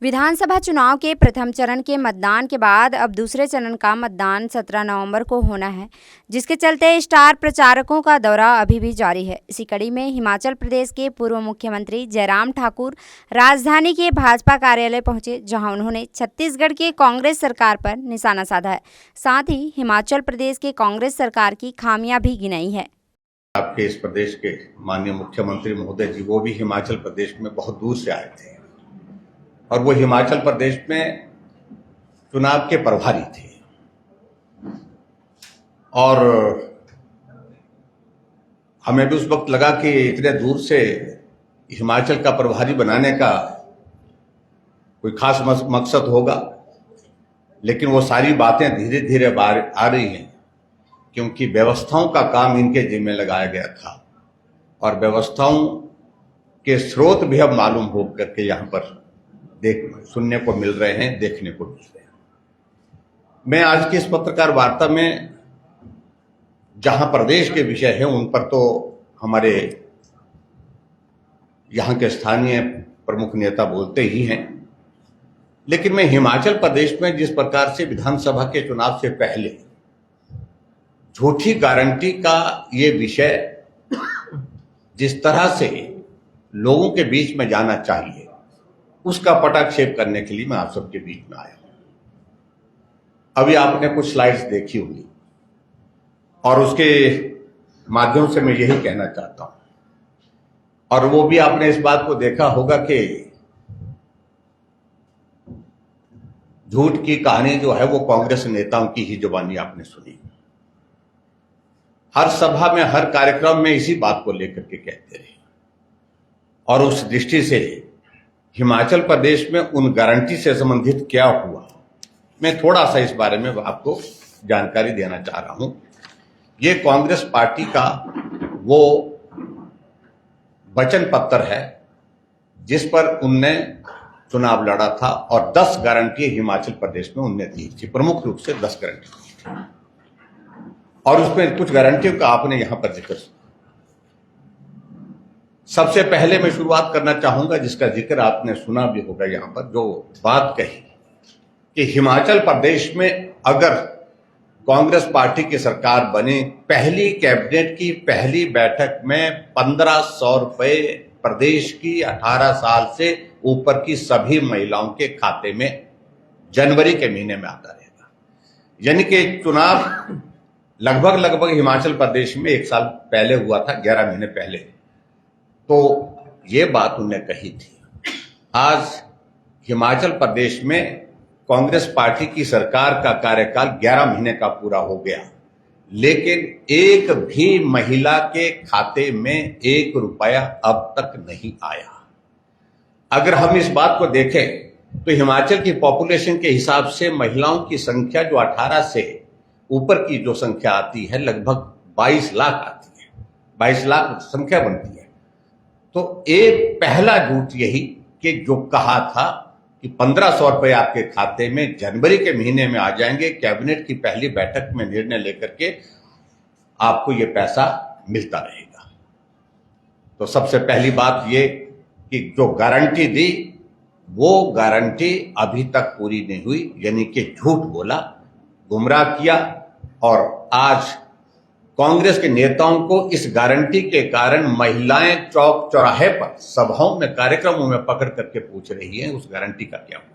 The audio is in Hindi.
विधानसभा चुनाव के प्रथम चरण के मतदान के बाद अब दूसरे चरण का मतदान 17 नवंबर को होना है, जिसके चलते स्टार प्रचारकों का दौरा अभी भी जारी है। इसी कड़ी में हिमाचल प्रदेश के पूर्व मुख्यमंत्री जयराम ठाकुर राजधानी के भाजपा कार्यालय पहुंचे, जहां उन्होंने छत्तीसगढ़ के कांग्रेस सरकार पर निशाना साधा है। साथ ही हिमाचल प्रदेश के कांग्रेस सरकार की खामियां भी गिनाई है। आपके इस प्रदेश के माननीय मुख्यमंत्री महोदय जी, वो भी हिमाचल प्रदेश में बहुत दूर से आए थे और वो हिमाचल प्रदेश में चुनाव के प्रभारी थे और हमें भी उस वक्त लगा कि इतने दूर से हिमाचल का प्रभारी बनाने का कोई खास मकसद होगा, लेकिन वो सारी बातें धीरे धीरे बाहर आ रही हैं, क्योंकि व्यवस्थाओं का काम इनके जिम्मे लगाया गया था और व्यवस्थाओं के स्रोत भी अब मालूम हो करके यहाँ पर सुनने को मिल रहे हैं, देखने को मिल रहे हैं। मैं आज की इस पत्रकार वार्ता में जहां प्रदेश के विषय है उन पर तो हमारे यहाँ के स्थानीय प्रमुख नेता बोलते ही हैं, लेकिन मैं हिमाचल प्रदेश में जिस प्रकार से विधानसभा के चुनाव से पहले झूठी गारंटी का ये विषय जिस तरह से लोगों के बीच में जाना चाहिए, उसका पटाक्षेप करने के लिए मैं आप सबके बीच में आया हूं। अभी आपने कुछ स्लाइड्स देखी होंगी और उसके माध्यम से मैं यही कहना चाहता हूं, और वो भी आपने इस बात को देखा होगा कि झूठ की कहानी जो है वो कांग्रेस नेताओं की ही जुबानी आपने सुनी। हर सभा में, हर कार्यक्रम में इसी बात को लेकर के कहते रहे और उस दृष्टि से हिमाचल प्रदेश में उन गारंटी से संबंधित क्या हुआ, मैं थोड़ा सा इस बारे में आपको जानकारी देना चाह रहा हूं। ये कांग्रेस पार्टी का वो वचन पत्र है जिस पर उनने चुनाव लड़ा था और 10 गारंटी हिमाचल प्रदेश में उनने दी थी, प्रमुख रूप से 10 गारंटी दी थी और उसमें कुछ गारंटियों का आपने यहां पर जिक्र सुना। सबसे पहले मैं शुरुआत करना चाहूंगा जिसका जिक्र आपने सुना भी होगा, यहां पर जो बात कही कि हिमाचल प्रदेश में अगर कांग्रेस पार्टी की सरकार बने, पहली कैबिनेट की पहली बैठक में 1500 रुपए प्रदेश की 18 साल से ऊपर की सभी महिलाओं के खाते में जनवरी के महीने में आता रहेगा। यानी कि चुनाव लगभग हिमाचल प्रदेश में 1 साल पहले हुआ था, 11 महीने पहले, तो ये बात उन्होंने कही थी। आज हिमाचल प्रदेश में कांग्रेस पार्टी की सरकार का कार्यकाल 11 महीने का पूरा हो गया, लेकिन एक भी महिला के खाते में 1 रुपया अब तक नहीं आया। अगर हम इस बात को देखें तो हिमाचल की पॉपुलेशन के हिसाब से महिलाओं की संख्या जो 18 से ऊपर की जो संख्या आती है लगभग 22 लाख आती है, 22 लाख संख्या बनती है। तो एक पहला झूठ यही कि जो कहा था कि 1500 रुपए आपके खाते में जनवरी के महीने में आ जाएंगे, कैबिनेट की पहली बैठक में निर्णय लेकर के आपको ये पैसा मिलता रहेगा। तो सबसे पहली बात ये कि जो गारंटी दी वो गारंटी अभी तक पूरी नहीं हुई, यानी कि झूठ बोला, गुमराह किया और आज कांग्रेस के नेताओं को इस गारंटी के कारण महिलाएं चौक चौराहे पर, सभाओं में, कार्यक्रमों में पकड़ करके पूछ रही हैं उस गारंटी का क्या हुआ।